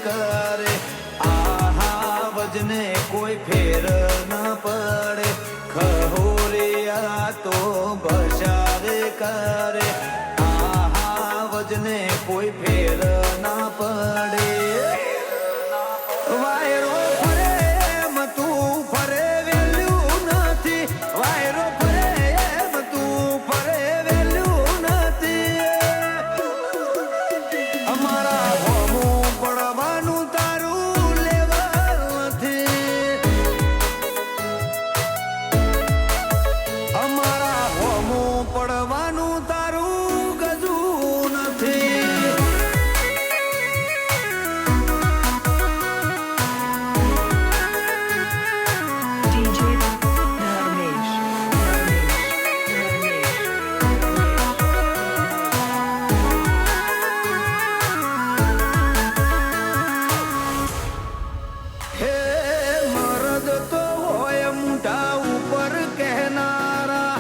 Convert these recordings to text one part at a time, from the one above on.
કરે, આહા વજને કોઈ ફેર ન પડે, ખહોરિયા તો બસારે કરે, આહા વજને કોઈ ફેર ના પડે. વાયરો ફરે એમ તું ફરે વેલ્યું નથી, વાયરો ફરે એમ તું ફરે વેલ્યું નથી. અમારા હોમું પડવાનું તારું લેવલ નથી, અમારા હોમું પડવાનું તારું ગજું નથી. DJ Dharmesh. હે મરદ તો હોય મોઢા ઉપર કહેનારા,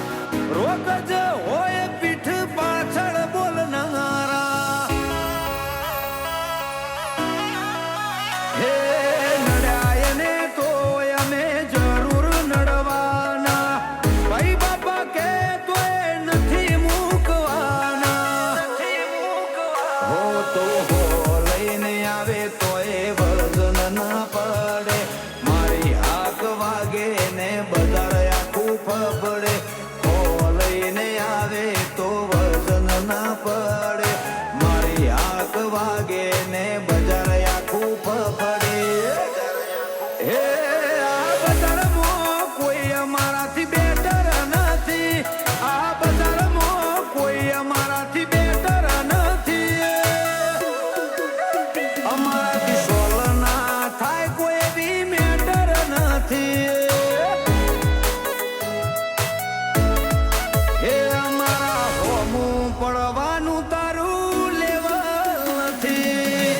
રોગ જ હોય પીઠ પાછળ બોલનારા. હે નડ્યા એને તો અમે જરૂર નડવાના, ભાઈ બાપા કે તોય નથી મૂકવાના. હો તો હો લઈને આવે તોય વજન ના પડે, મારી હાક વાગે ને બજાર આખું ફફડે. હો લઈને આવે તો વજન ના પડે, મારી હાક વાગે ને બજાર આખું ફફડે. હે આ બજારમાં કોઈ અમારાથી બેટર નથી, આ બજારમાં કોઈ અમારાથી બેટર નથી. અમારાથી સોલ ના થાય કોઈ બી મેટર નથી. હે અમારા હોમું પડવાનું તારું લેવલ નથી.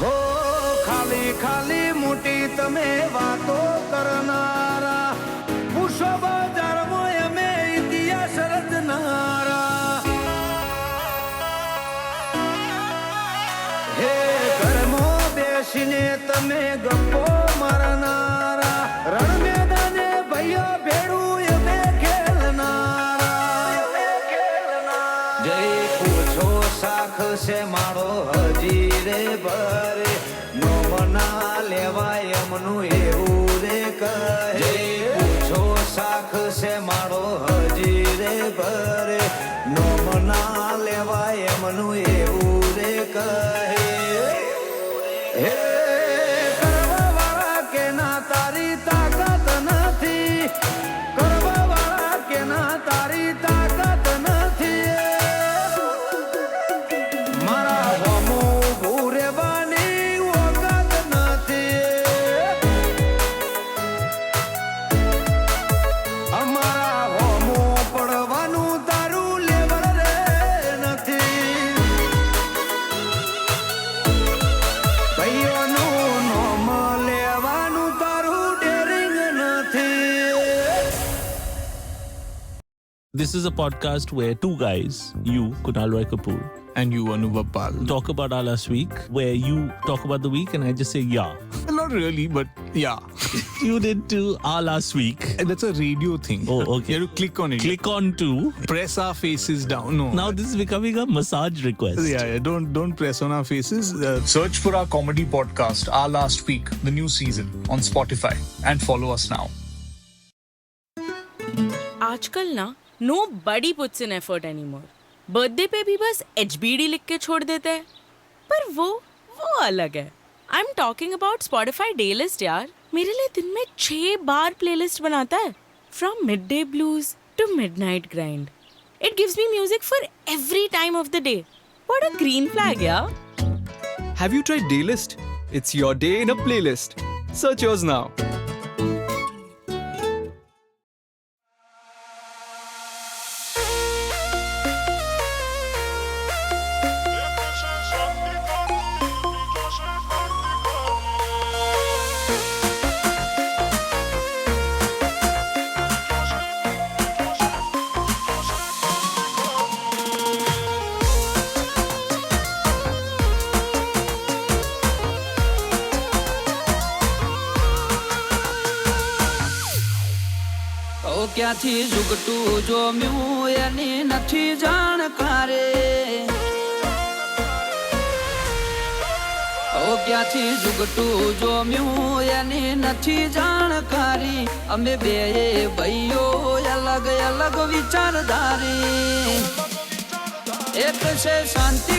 હો ખાલી ખાલી મોટી તમે વાતો કરનારા, પૂછો બજારમાં અમે ઇતિહાસ રચનારા. હે ઘરમાં બેસીને તમે ગપ્પો મારનારા, રણ મેદાને ભાઈઓ ભેડું અમે ખેલનારા. જય પૂછો શાખ છે મારો હજી રે ભરે, નો મના લેવાય એમનું એવું રે કહે. જય પૂછો શાખ છે મારો હજી રે ભરે, નો મના લેવાય એમનું એવું રે કહે. હે કરવાવાળા કે ના તારી તાકાત નથી, કરવાવાળા કે ના તારી તાકાત નથી. મારા હોમું ઊભું રહેવાની ઓકાત નથી, અમારા હોમું પડવાનું તારું લેવલ રે નથી. ભાઈઓનું નામ લેવાનું તારું ડેરિંગ નથી. This is a podcast where two guys, you, Kunal Roy Kapoor, And you, Anubhav Pal. talk about our last week, where you talk about the week and I just say, yeah. Not really, but yeah. Tune into our last week. And that's a radio thing. Oh, okay. You have to click on it. Click on to. Press our faces down. No. Now this is becoming a massage request. Yeah. Don't press on our faces. Search for our comedy podcast, Our Last Week, the new season, on Spotify, and follow us now. आजकल ना nobody puts in effort anymore. Birthday पे भी बस HBD लिख के छोड़ देते हैं, पर वो अलग है. I am talking about Spotify day list यार. मेरे लिए दिन में 6 बार प्लेलिस्ट बनाता है, from mid day blues to midnight grind. It gives me music for every time of the day. What a green flag यार. Have you tried Daylist? It's your day in a playlist. Search yours now. ક્યાંથી ઝુકટું જોમ્યું એની નથી જાણકારે ઓ ક્યાંથી ઝુકટું જોમ્યું એની નથી જાણકારી અમે બે ભાઈઓ અલગ અલગ વિચારધારી એક છે શાંતિ